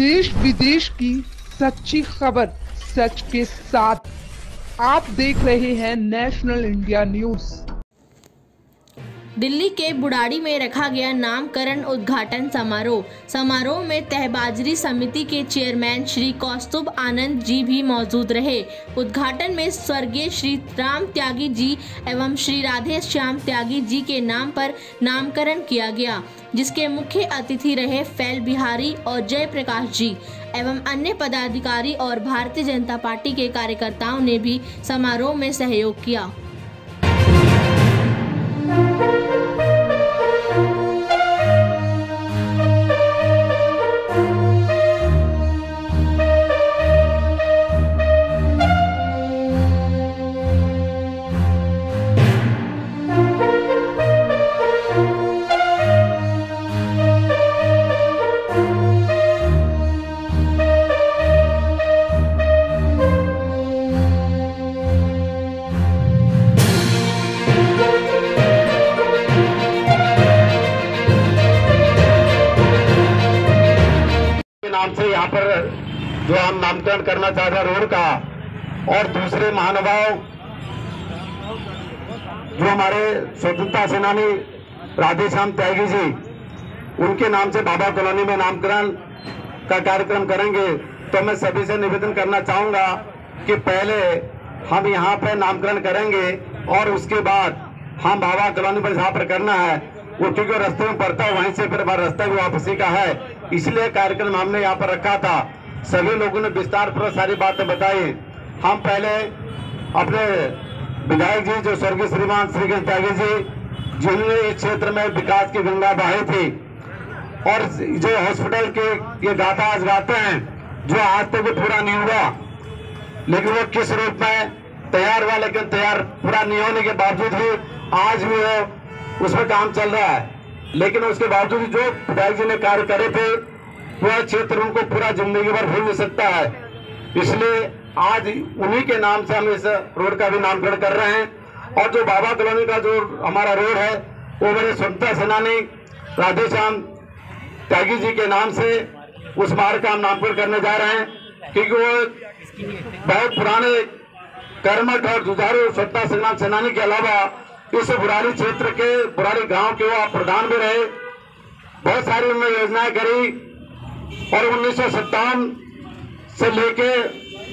देश विदेश की सच्ची खबर सच के साथ। आप देख रहे हैं नेशनल इंडिया न्यूज। दिल्ली के बुढ़ाड़ी में रखा गया नामकरण उद्घाटन समारोह में तहबाजरी समिति के चेयरमैन श्री कौस्तुभ आनंद जी भी मौजूद रहे। उद्घाटन में स्वर्गीय श्री राम त्यागी जी एवं श्री राधे श्याम त्यागी जी के नाम पर नामकरण किया गया, जिसके मुख्य अतिथि रहे फैल बिहारी और जयप्रकाश जी एवं अन्य पदाधिकारी और भारतीय जनता पार्टी के कार्यकर्ताओं ने भी समारोह में सहयोग किया। नाम से यहाँ पर जो हम नामकरण करना चाहते हैं रोड का, और दूसरे महानुभाव जो हमारे स्वतंत्रता सेनानी राधे श्याम त्यागी जी, उनके नाम से बाबा कॉलोनी में नामकरण का कार्यक्रम करेंगे। तो मैं सभी से निवेदन करना चाहूंगा कि पहले हम यहाँ पर नामकरण करेंगे और उसके बाद हम बाबा कॉलोनी पर जहाँ पर करना है वो, क्योंकि रास्ते में पड़ता है, वहीं से फिर रास्ता भी वापसी का है, इसलिए कार्यक्रम हमने यहाँ पर रखा था। सभी लोगों ने विस्तार पूर्वक सारी बातें बताई। हम पहले अपने विधायक जी जो स्वर्गीय श्रीमान श्री त्यागी जी, जिन्होंने इस क्षेत्र में विकास की गंगा बहाई थी, और जो हॉस्पिटल के ये गाथा आज गाते हैं, जो आज तक भी पूरा नहीं हुआ, लेकिन वो किस रूप में तैयार हुआ, लेकिन तैयार पूरा नहीं होने के बावजूद भी आज भी वो उसमें काम चल रहा है। लेकिन उसके बावजूद जो विधायक जी ने कार्य करे थे, वह क्षेत्र उनको पूरा जिंदगी भर भूल नहीं सकता है। इसलिए आज उन्हीं के नाम से हम इस रोड का भी नामकरण कर रहे हैं। और जो बाबा कॉलोनी का जो हमारा रोड है, वो मेरे स्वतंत्रता सेनानी राधे श्याम त्यागी जी के नाम से उस मार्ग का हम नामकरण करने जा रहे हैं, क्योंकि वो बहुत पुराने कर्मठ और जुझारू स्वतंत्रता सेनानी के अलावा इस बुराड़ी क्षेत्र के बुराड़ी गांव के वो प्रधान भी रहे। बहुत सारी उन्होंने योजनाएं करी, और 1957 से लेके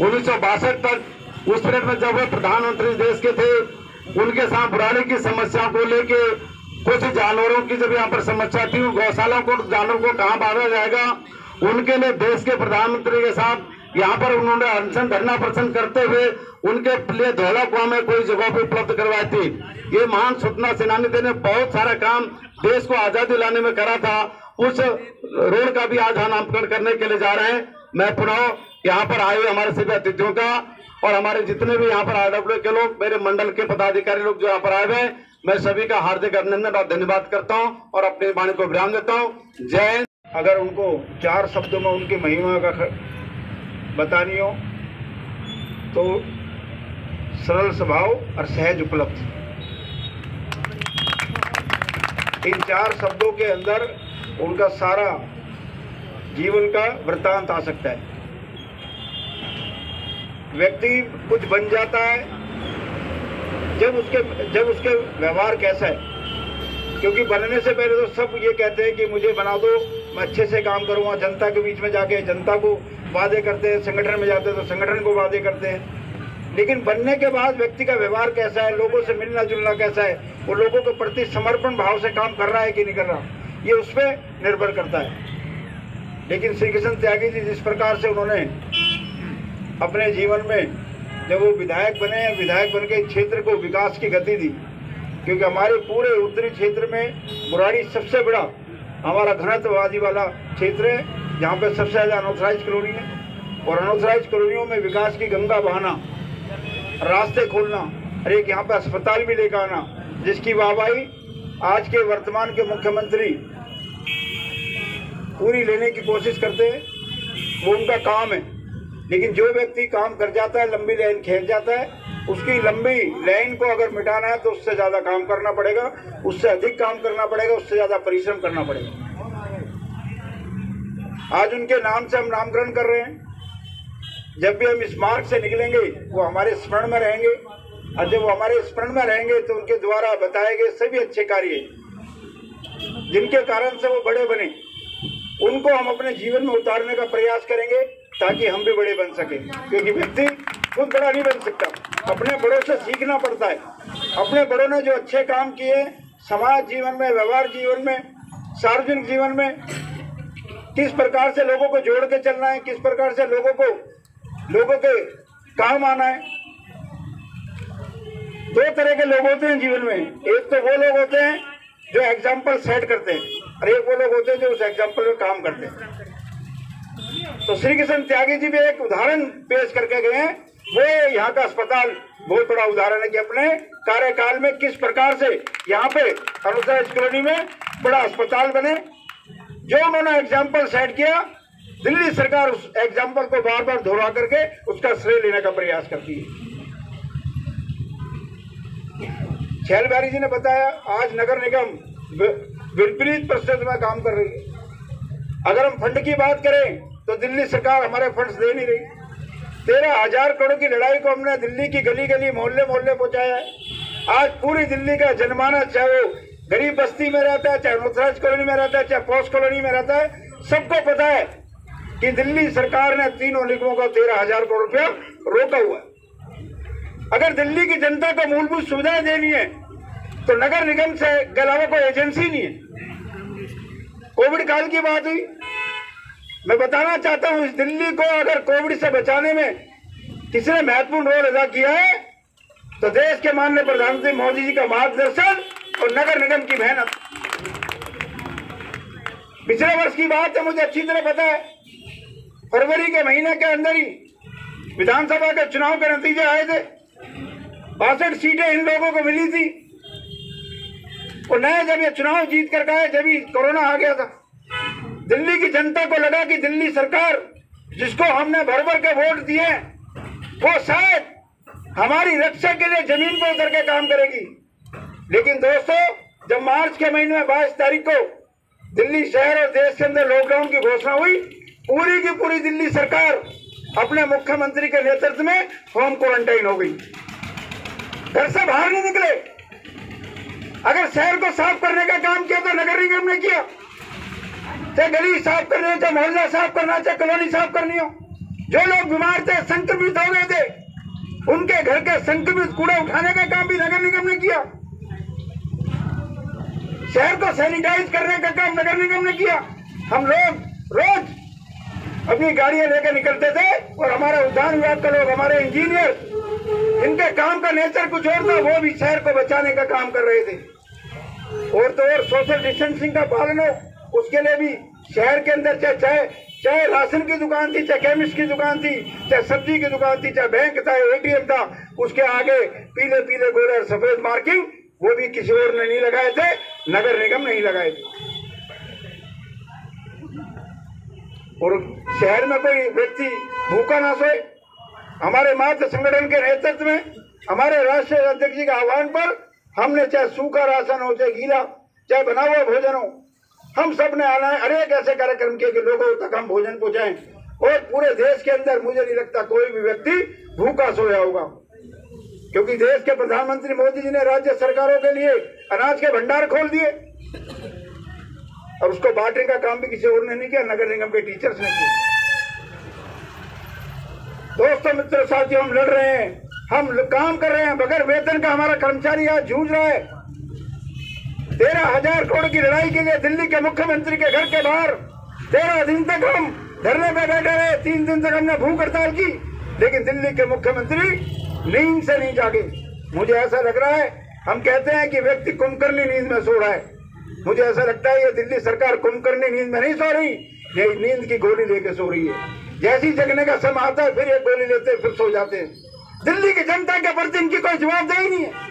1962 तक उस पीरियड में जब वो प्रधानमंत्री देश के थे, उनके साथ बुराड़ी की समस्याओं को लेके, कुछ जानवरों की जब यहाँ पर समस्या थी, गौशाला को जानवरों को कहाँ बांधा जाएगा, उनके लिए देश के प्रधानमंत्री के साथ यहाँ पर उन्होंने अनशन धरना प्रदर्शन करते हुए उनके लिए धौला कुआं में कोई जगह पे उपलब्ध करवाई थी। ये महान स्वतंत्रता सेनानी ने बहुत सारा काम देश को आजादी लाने में करा था। उस रोड का भी आज हम नामकरण करने के लिए जा रहे हैं। मैं पुनः यहाँ पर आए हुए हमारे सभी अतिथियों का और हमारे जितने भी यहाँ पर आरडब्ल्यू के लोग, मेरे मंडल के पदाधिकारी लोग जो यहाँ पर आए हुए हैं, मैं सभी का हार्दिक अभिनंदन और धन्यवाद करता हूँ और अपनी वाणी को विराम देता हूँ। जय हिंद। अगर उनको 4 शब्दों में उनकी महिमा का बतानी हो तो सरल स्वभाव और सहज उपलब्धि, इन 4 शब्दों के अंदर उनका सारा जीवन का वृत्तांत आ सकता है। व्यक्ति कुछ बन जाता है जब उसके व्यवहार कैसा है, क्योंकि बनने से पहले तो सब ये कहते हैं कि मुझे बना दो, मैं अच्छे से काम करूंगा, जनता के बीच में जाके जनता को वादे करते हैं, संगठन में जाते हैं तो संगठन को वादे करते हैं। लेकिन बनने के बाद व्यक्ति का व्यवहार कैसा है, लोगों से मिलना जुलना कैसा है, वो लोगों के प्रति समर्पण भाव से काम कर रहा है कि नहीं कर रहा, ये उस पर निर्भर करता है। लेकिन श्री कृष्ण त्यागी जी जिस प्रकार से उन्होंने अपने जीवन में जब वो विधायक बने, विधायक बन के क्षेत्र को विकास की गति दी, क्योंकि हमारे पूरे उत्तरी क्षेत्र में बुराड़ी सबसे बड़ा हमारा घनत्ववादी वाला क्षेत्र है, जहाँ पे सबसे ज़्यादा अनऑथराइज कॉलोनी है, और अनऑथराइज कॉलोनियों में विकास की गंगा बहाना, रास्ते खोलना और एक यहाँ पे अस्पताल भी लेकर आना, जिसकी वाहवाही आज के वर्तमान के मुख्यमंत्री पूरी लेने की कोशिश करते हैं, वो उनका काम है। लेकिन जो व्यक्ति काम कर जाता है, लंबी लाइन खींच जाता है, उसकी लंबी लाइन को अगर मिटाना है तो उससे ज्यादा काम करना पड़ेगा, उससे अधिक काम करना पड़ेगा, उससे ज्यादा परिश्रम करना पड़ेगा। आज उनके नाम से हम नामकरण कर रहे हैं। जब भी हम इस मार्ग से निकलेंगे वो हमारे स्मरण में रहेंगे, और जब वो हमारे स्मरण में रहेंगे तो उनके द्वारा बताए गए सभी अच्छे कार्य जिनके कारण से वो बड़े बने, उनको हम अपने जीवन में उतारने का प्रयास करेंगे ताकि हम भी बड़े बन सके। क्योंकि व्यक्ति खुद बड़ा नहीं बन सकता, अपने बड़ों से सीखना पड़ता है। अपने बड़ों ने जो अच्छे काम किए समाज जीवन में, व्यवहार जीवन में, सार्वजनिक जीवन में, किस प्रकार से लोगों को जोड़ के चलना है, किस प्रकार से लोगों के काम आना है। दो तरह के लोग होते हैं जीवन में, एक तो वो लोग होते हैं जो एग्जाम्पल सेट करते हैं, और एक वो लोग होते हैं जो उस एग्जाम्पल में काम करते हैं। तो श्री कृष्ण त्यागी जी भी एक उदाहरण पेश करके गए हैं। वो यहाँ का अस्पताल बहुत बड़ा उदाहरण है कि अपने कार्यकाल में किस प्रकार से यहाँ पे अनुसार कॉलोनी में बड़ा अस्पताल बने। जो उन्होंने एग्जाम्पल सेट किया, दिल्ली सरकार उस एग्जाम्पल को बार बार दोहरा करके उसका श्रेय लेने का प्रयास करती है। छैल बिहारी जी ने बताया आज नगर निगम विपरीत परिस्थिति में काम कर रही है। अगर हम फंड की बात करें तो दिल्ली सरकार हमारे फंड्स दे नहीं रही। 13,000 करोड़ की लड़ाई को हमने दिल्ली की गली गली मोहल्ले मोहल्ले पहुंचाया है। आज पूरी दिल्ली का जनमानस, चाहे वो गरीब बस्ती में रहता है, चाहे नौतराज कॉलोनी में रहता है, चाहे पोस्ट कॉलोनी में रहता है, सबको पता है कि दिल्ली सरकार ने तीनों निगमों को 13,000 करोड़ रुपया रोका हुआ है। अगर दिल्ली की जनता को मूलभूत सुविधाएं देनी है तो नगर निगम से के अलावा कोई एजेंसी नहीं है। कोविड काल की बात हुई, मैं बताना चाहता हूं इस दिल्ली को अगर कोविड से बचाने में किसी ने महत्वपूर्ण रोल अदा किया है तो देश के माननीय प्रधानमंत्री मोदी जी का मार्गदर्शन और नगर निगम की मेहनत। पिछले वर्ष की बात है, मुझे अच्छी तरह पता है, फरवरी के महीने के अंदर ही विधानसभा के चुनाव के नतीजे आए थे। 62 सीटें इन लोगों को मिली थी और नए जब ये चुनाव जीत कर गए, जब ही कोरोना आ गया था, दिल्ली की जनता को लगा कि दिल्ली सरकार जिसको हमने भर भर के वोट दिए वो शायद हमारी रक्षा के लिए जमीन पर उतर के काम करेगी। लेकिन दोस्तों, जब मार्च के महीने में 22 तारीख को दिल्ली शहर और देश के अंदर लॉकडाउन की घोषणा हुई, पूरी की पूरी दिल्ली सरकार अपने मुख्यमंत्री के नेतृत्व में होम क्वारंटाइन हो गई, घर से बाहर नहीं निकले। अगर शहर को साफ करने का काम किया तो नगर निगम ने किया, चाहे गली साफ करनी हो, चाहे मोहल्ला साफ करना, चाहे कॉलोनी साफ करनी हो। जो लोग बीमार थे, संक्रमित हो गए थे, उनके घर के संक्रमित कूड़ा उठाने का काम भी नगर निगम ने किया। शहर को सैनिटाइज करने का काम नगर निगम ने किया। हम लोग रोज अपनी गाड़ियां लेकर निकलते थे और हमारा उद्यान विभाग के लोग, हमारे इंजीनियर, इनके काम का नेचर कुछ और था, वो भी शहर को बचाने का काम कर रहे थे। और तो और सोशल डिस्टेंसिंग का पालन हो, उसके लिए भी शहर के अंदर चाहे राशन की दुकान थी, चाहे केमिस्ट की दुकान थी, चाहे सब्जी की दुकान थी, चाहे बैंक था, एटीएम था, उसके आगे पीले पीले गोले और सफेद मार्किंग, वो भी किसी और ने नहीं लगाए थे, नगर निगम नहीं लगाए थे। और शहर में कोई व्यक्ति भूखा ना सोए। हमारे मातृ संगठन के नेतृत्व में, हमारे राष्ट्रीय अध्यक्ष जी के आह्वान पर हमने चाहे सूखा राशन हो, चाहे गीला, चाहे बना हुआ भोजन हो, हम सब ने अनेक ऐसे कार्यक्रम किए कि लोगों तक हम भोजन पहुंचाएं। और पूरे देश के अंदर मुझे नहीं लगता कोई भी व्यक्ति भूखा सोया होगा, क्योंकि देश के प्रधानमंत्री मोदी जी ने राज्य सरकारों के लिए अनाज के भंडार खोल दिए और उसको बांटने का काम भी किसी और ने नहीं किया, नगर निगम के टीचर्स ने किया। दोस्तों, मित्रों, साथियों, हम लड़ रहे हैं, हम काम कर रहे हैं, बगैर वेतन का हमारा कर्मचारी आज जूझ रहा है। 13,000 करोड़ की लड़ाई के लिए दिल्ली के मुख्यमंत्री के घर के बाहर 13 दिन तक हम धरने पे बैठे रहे। 3 दिन तक हमने भूख हड़ताल की, लेकिन दिल्ली के मुख्यमंत्री नींद से नहीं जागे। मुझे ऐसा लग रहा है, हम कहते हैं कि व्यक्ति कुंभकर्णी नींद में सो रहा है, मुझे ऐसा लगता है ये दिल्ली सरकार कुंभकर्णी नींद में नहीं सो रही, ये नींद की गोली लेके सो रही है। जैसी जगने का समय आता है फिर एक गोली लेते हैं, फिर सो जाते हैं। दिल्ली की जनता के प्रति इनकी कोई जवाबदेही नहीं है।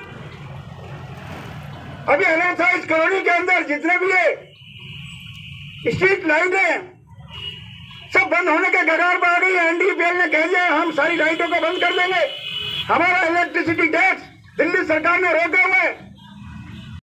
अभी अनाथाइज कॉलोनी के अंदर जितने भी है स्ट्रीट लाइटें सब बंद होने के कगार पर आ गई है। एनडीपीएल ने कह दिया हम सारी लाइटों को बंद कर देंगे। हमारा इलेक्ट्रिसिटी टैक्स दिल्ली सरकार ने रोका हुआ है।